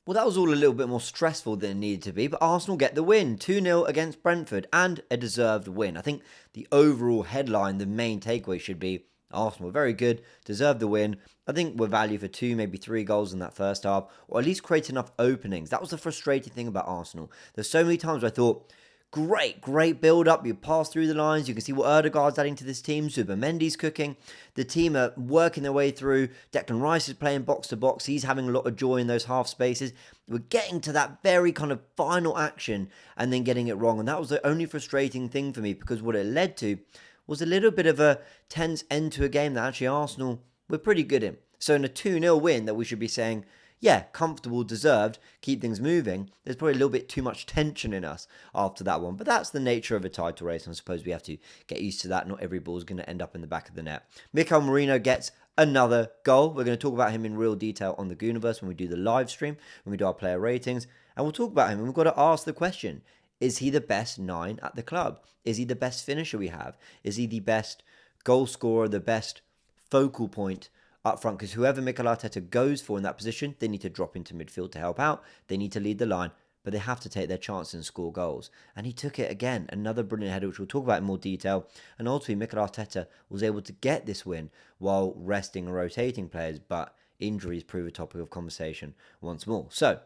Well, that was all a little bit more stressful than it needed to be, but Arsenal get the win 2-0 against Brentford and a deserved win. I think the overall headline, the main takeaway should be Arsenal were very good, deserved the win. I think we're value for 2, maybe 3 goals in that first half, or at least create enough openings. That was the frustrating thing about Arsenal. There's so many times I thought, great build up. You pass through the lines. You can see what Erdegaard's adding to this team. Zubimendi's cooking. The team are working their way through. Declan Rice is playing box to box. He's having a lot of joy in those half spaces. We're getting to that very kind of final action and then getting it wrong. And that was the only frustrating thing for me, because what it led to was a little bit of a tense end to a game that actually Arsenal were pretty good in. So in a 2-0 win that we should be saying, yeah, comfortable, deserved, keep things moving, there's probably a little bit too much tension in us after that one. But that's the nature of a title race, and I suppose we have to get used to that. Not every ball is going to end up in the back of the net. Mikel Merino gets another goal. We're going to talk about him in real detail on the Goonerverse when we do the live stream, when we do our player ratings, and we'll talk about him. And we've got to ask the question, is he the best 9 at the club? Is he the best finisher we have? Is he the best goal scorer, the best focal point up front? Because whoever Mikel Arteta goes for in that position, they need to drop into midfield to help out. They need to lead the line, but they have to take their chances and score goals. And he took it again. Another brilliant header, which we'll talk about in more detail. And ultimately, Mikel Arteta was able to get this win while resting and rotating players, but injuries prove a topic of conversation once more. So,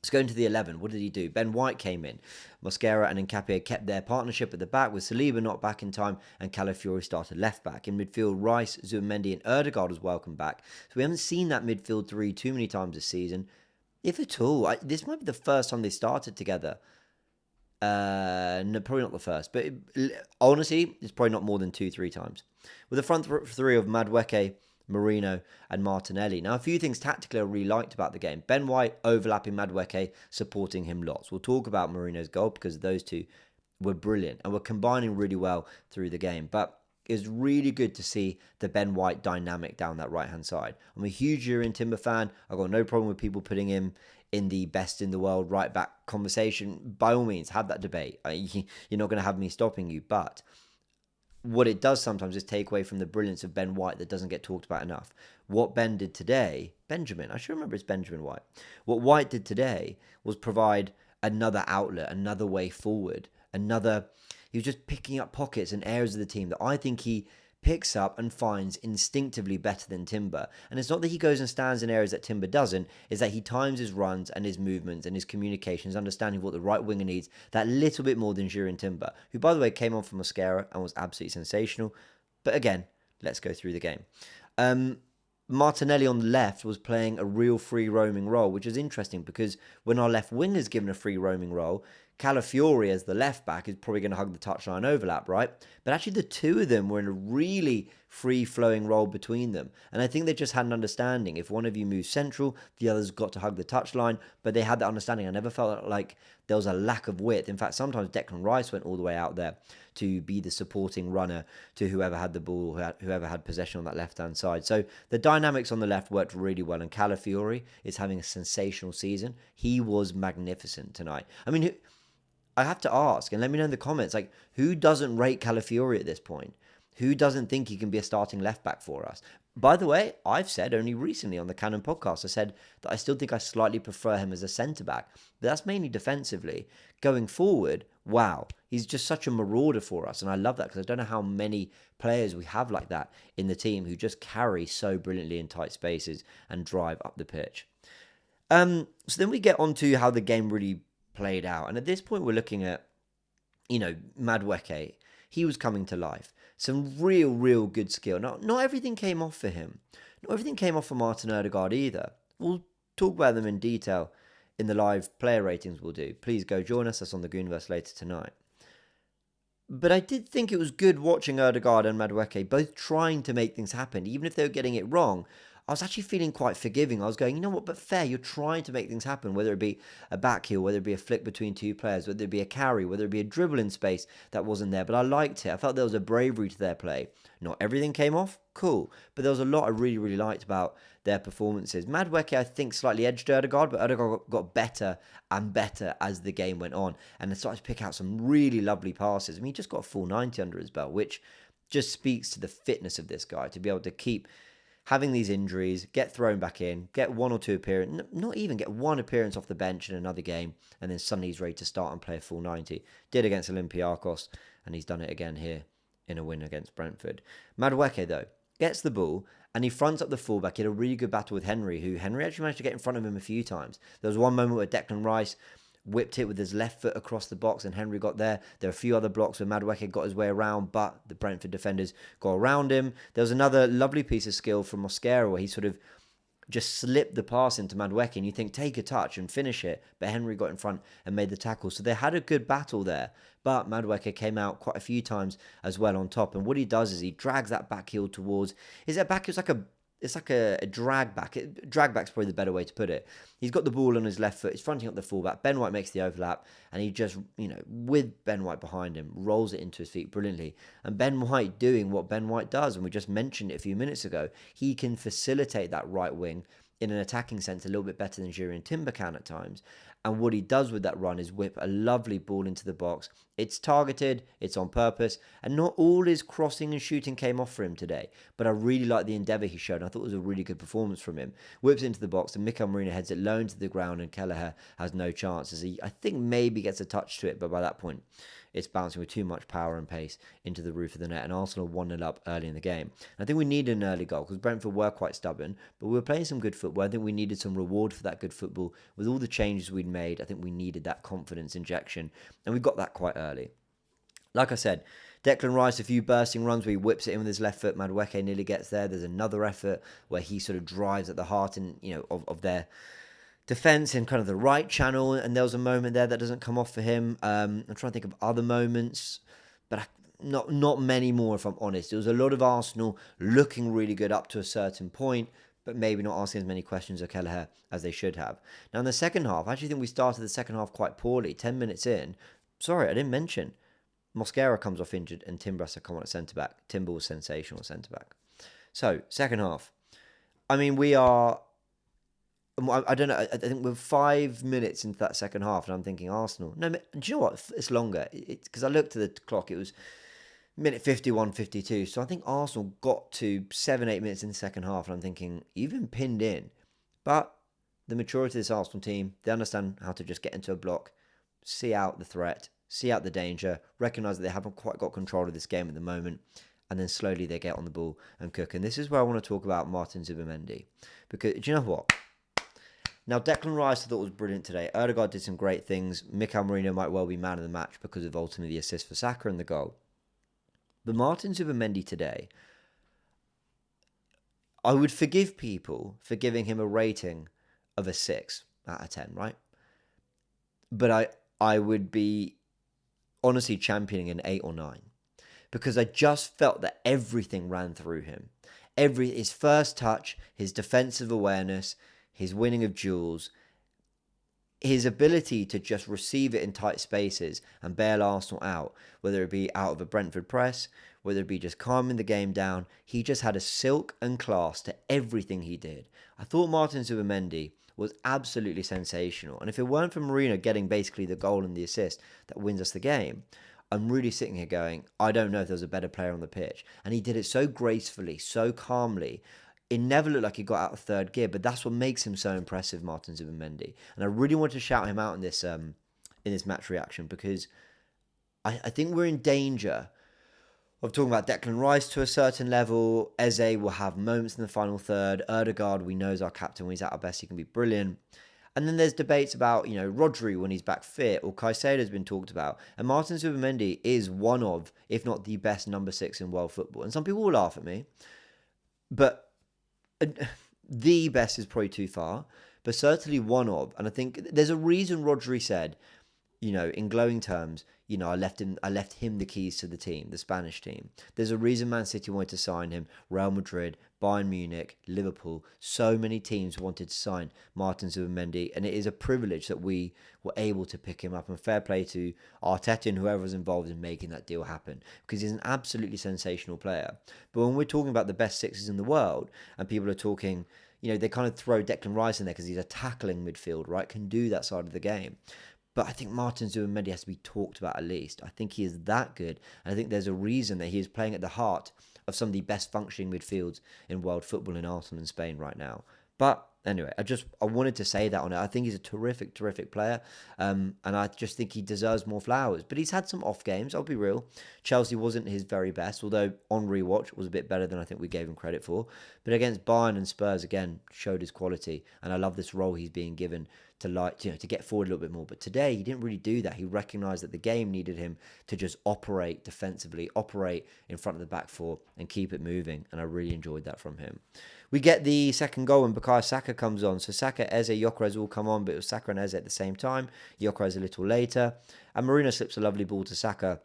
let's go into the 11. What did he do? Ben White came in. Mosquera and Nkapie kept their partnership at the back, with Saliba not back in time, and Calafiori started left back. In midfield, Rice, Zubimendi and Erdegaard was welcome back. So we haven't seen that midfield 3 too many times this season, if at all. This might be the first time they started together. No, probably not the first, but honestly, it's probably not more than 2-3 times. With the front 3 of Madueke, Merino and Martinelli. Now, a few things tactically I really liked about the game. Ben White overlapping Madueke, supporting him lots. We'll talk about Merino's goal because those two were brilliant and were combining really well through the game. But it was really good to see the Ben White dynamic down that right-hand side. I'm a huge Jurrien Timber fan. I've got no problem with people putting him in the best in the world right back conversation. By all means, have that debate. You're not going to have me stopping you, but what it does sometimes is take away from the brilliance of Ben White that doesn't get talked about enough. What Ben did today, Benjamin, I should remember it's Benjamin White. What White did today was provide another outlet, another way forward, he was just picking up pockets and areas of the team that I think he picks up and finds instinctively better than Timber. And it's not that he goes and stands in areas that Timber doesn't, it's that he times his runs and his movements and his communications, understanding what the right winger needs that little bit more than Jurrien Timber, who, by the way, came on from Mosquera and was absolutely sensational. But again, let's go through the game. Martinelli on the left was playing a real free roaming role, which is interesting because when our left winger is given a free roaming role, Calafiori as the left back is probably going to hug the touchline overlap, right? But actually the two of them were in a really free-flowing role between them. And I think they just had an understanding. If one of you moves central, the other's got to hug the touchline. But they had that understanding. I never felt like there was a lack of width. In fact, sometimes Declan Rice went all the way out there to be the supporting runner to whoever had the ball, whoever had possession on that left-hand side. So the dynamics on the left worked really well. And Calafiori is having a sensational season. He was magnificent tonight. I mean, I have to ask, and let me know in the comments, like, who doesn't rate Calafiori at this point? Who doesn't think he can be a starting left back for us? By the way, I've said only recently on the Cannon podcast, I said that I still think I slightly prefer him as a centre back, but that's mainly defensively. Going forward, wow, he's just such a marauder for us, and I love that because I don't know how many players we have like that in the team who just carry so brilliantly in tight spaces and drive up the pitch. So then we get on to how the game really played out. And at this point, we're looking at, Madueke. He was coming to life. Some real good skill. Now, not everything came off for him. Not everything came off for Martin Erdegaard either. We'll talk about them in detail in the live player ratings we'll do. Please go join us. That's on the Goonerverse later tonight. But I did think it was good watching Erdegaard and Madueke both trying to make things happen. Even if they were getting it wrong, I was actually feeling quite forgiving. I was going, you know what, but fair, you're trying to make things happen, whether it be a back heel, whether it be a flick between two players, whether it be a carry, whether it be a dribble in space that wasn't there. But I liked it. I felt there was a bravery to their play. Not everything came off, cool. But there was a lot I really liked about their performances. Madueke, I think, slightly edged Erdegaard, but Erdegaard got better and better as the game went on. And started to pick out some really lovely passes. I mean, he just got a full 90 under his belt, which just speaks to the fitness of this guy, to be able to keep having these injuries, get thrown back in, get one or two appearance, not even get one appearance off the bench in another game, and then suddenly he's ready to start and play a full 90. Did against Olympiacos, and he's done it again here in a win against Brentford. Madueke, though, gets the ball, and he fronts up the fullback. He had a really good battle with Henry, who Henry actually managed to get in front of him a few times. There was one moment where Declan Rice whipped it with his left foot across the box and Henry got there. There were a few other blocks where Madueke got his way around, but the Brentford defenders got around him. There was another lovely piece of skill from Mosquera where he sort of just slipped the pass into Madueke and you think take a touch and finish it, but Henry got in front and made the tackle. So they had a good battle there, but Madueke came out quite a few times as well on top. And what he does is he drags that back heel towards, is that back? It's like a drag back. Drag back's probably the better way to put it. He's got the ball on his left foot. He's fronting up the fullback. Ben White makes the overlap, and he just, with Ben White behind him, rolls it into his feet brilliantly. And Ben White doing what Ben White does, and we just mentioned it a few minutes ago, he can facilitate that right wing in an attacking sense a little bit better than Jurriën Timber can at times. And what he does with that run is whip a lovely ball into the box. It's targeted, it's on purpose, and not all his crossing and shooting came off for him today. But I really like the endeavour he showed. I thought it was a really good performance from him. Whips into the box, and Mikel Merino heads it low into the ground, and Kelleher has no chance. As he, I think, maybe gets a touch to it, but by that point, it's bouncing with too much power and pace into the roof of the net, and Arsenal 1-0 up early in the game. I think we needed an early goal because Brentford were quite stubborn, but we were playing some good football. I think we needed some reward for that good football. With all the changes we'd made, I think we needed that confidence injection, and we got that quite early. Like I said, Declan Rice, a few bursting runs where he whips it in with his left foot. Madueke nearly gets there. There's another effort where he sort of drives at the heart of their defence in kind of the right channel, and there was a moment there that doesn't come off for him. I'm trying to think of other moments, but not many more, if I'm honest. It was a lot of Arsenal looking really good up to a certain point, but maybe not asking as many questions of Kelleher as they should have. Now, in the second half, I actually think we started the second half quite poorly. 10 minutes in, sorry, I didn't mention, Mosquera comes off injured and Timber has to come on at centre-back. Timber was sensational at centre-back. So, second half. I mean, we are... I don't know. I think we're 5 minutes into that second half, and I'm thinking Arsenal. No, do you know what? It's longer. Because I looked at the clock. It was minute 51, 52. So I think Arsenal got to 7-8 minutes in the second half, and I'm thinking you've been pinned in. But the maturity of this Arsenal team, they understand how to just get into a block, see out the threat, see out the danger, recognise that they haven't quite got control of this game at the moment, and then slowly they get on the ball and cook. And this is where I want to talk about Martin Zubimendi, because do you know what? Now, Declan Rice I thought was brilliant today. Ødegaard did some great things. Mikel Merino might well be man of the match because of ultimately the assist for Saka and the goal. But Martin Zubimendi today, I would forgive people for giving him a rating of a 6 out of 10, right? But I would be honestly championing an 8 or 9 because I just felt that everything ran through him. His first touch, his defensive awareness, his winning of duels, his ability to just receive it in tight spaces and bail Arsenal out, whether it be out of a Brentford press, whether it be just calming the game down. He just had a silk and class to everything he did. I thought Martin Zubimendi was absolutely sensational. And if it weren't for Merino getting basically the goal and the assist that wins us the game, I'm really sitting here going, I don't know if there's a better player on the pitch. And he did it so gracefully, so calmly. It never looked like he got out of third gear, but that's what makes him so impressive, Martin Zubimendi. And I really want to shout him out in this match reaction because I think we're in danger of talking about Declan Rice to a certain level. Eze will have moments in the final third. Ødegaard, we know, is our captain. When he's at our best, he can be brilliant. And then there's debates about, Rodri when he's back fit, or Caicedo's been talked about. And Martin Zubimendi is one of, if not the best number 6 in world football. And some people will laugh at me, but the best is probably too far, but certainly one of. And I think there's a reason Rodri said, in glowing terms, I left him the keys to the team, the Spanish team. There's a reason Man City wanted to sign him, Real Madrid, Bayern Munich, Liverpool. So many teams wanted to sign Martin Zubimendi, and it is a privilege that we were able to pick him up. And fair play to Arteta and whoever was involved in making that deal happen, because he's an absolutely sensational player. But when we're talking about the best 6s in the world, and people are talking, they kind of throw Declan Rice in there because he's a tackling midfield, right? Can do that side of the game. But I think Martin Zubimendi has to be talked about at least. I think he is that good. And I think there's a reason that he is playing at the heart of some of the best functioning midfields in world football in Arsenal and Spain right now. But anyway, I wanted to say that on it. I think he's a terrific player, and I just think he deserves more flowers. But he's had some off games. I'll be real. Chelsea wasn't his very best, although on rewatch was a bit better than I think we gave him credit for. But against Bayern and Spurs again showed his quality, and I love this role he's being given to get forward a little bit more. But today he didn't really do that. He recognised that the game needed him to just operate defensively, operate in front of the back four, and keep it moving. And I really enjoyed that from him. We get the second goal when Bukayo Saka comes on. So Saka, Eze, Gyökeres all come on, but it was Saka and Eze at the same time. Gyökeres a little later. And Merino slips a lovely ball to Saka,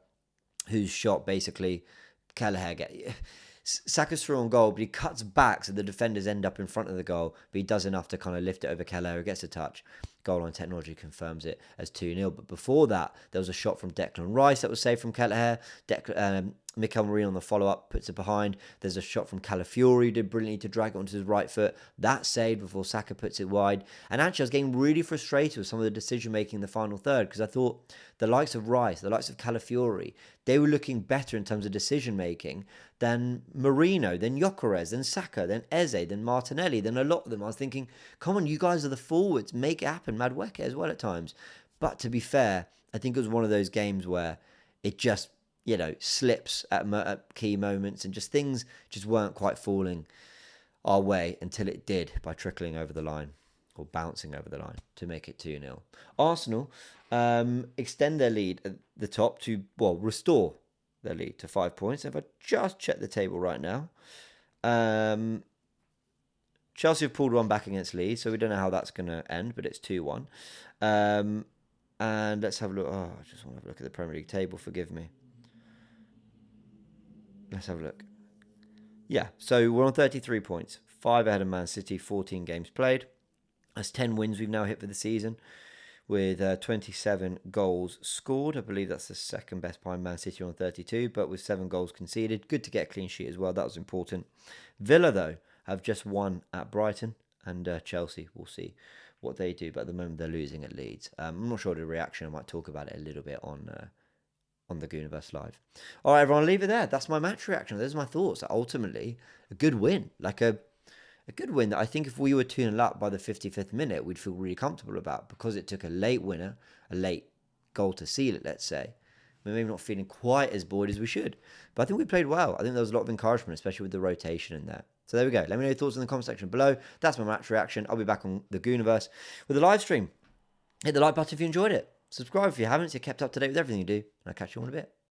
whose shot basically Saka's through on goal, but he cuts back so the defenders end up in front of the goal, but he does enough to kind of lift it over Kelleher, gets a touch. Goal line technology confirms it as 2-0. But before that, there was a shot from Declan Rice that was saved from Kelleher. Mikel Merino on the follow-up puts it behind. There's a shot from Calafiori who did brilliantly to drag it onto his right foot. That's saved before Saka puts it wide. And actually, I was getting really frustrated with some of the decision-making in the final third because I thought the likes of Rice, the likes of Calafiori, they were looking better in terms of decision-making than Merino, than Gyökeres, than Saka, than Eze, than Martinelli, than a lot of them. I was thinking, come on, you guys are the forwards. Make it happen. Madueke as well at times. But to be fair, I think it was one of those games where it just slips at key moments and just things just weren't quite falling our way until it did by trickling over the line or bouncing over the line to make it 2-0. Arsenal extend their lead at the top restore their lead to 5 points. If I just check the table right now, Chelsea have pulled one back against Leeds, so we don't know how that's going to end, but it's 2-1. And let's have a look. I just want to have a look at the Premier League table, forgive me. Let's have a look. Yeah, so we're on 33 points. 5 ahead of Man City, 14 games played. That's 10 wins we've now hit for the season with 27 goals scored. I believe that's the second best behind Man City on 32, but with 7 goals conceded. Good to get a clean sheet as well. That was important. Villa, though, have just won at Brighton, and Chelsea, we'll see what they do. But at the moment, they're losing at Leeds. I'm not sure the reaction. I might talk about it a little bit on the Goonerverse Live. All right, everyone, I'll leave it there. That's my match reaction. Those are my thoughts. Ultimately, a good win. Like a good win that I think if we were 2-0 up by the 55th minute, we'd feel really comfortable about because it took a late winner, a late goal to seal it, let's say. We're maybe not feeling quite as bored as we should. But I think we played well. I think there was a lot of encouragement, especially with the rotation in there. So there we go. Let me know your thoughts in the comment section below. That's my match reaction. I'll be back on the Goonerverse with a live stream. Hit the like button if you enjoyed it. Subscribe if you haven't, so you're kept up to date with everything you do. And I'll catch you all in a bit.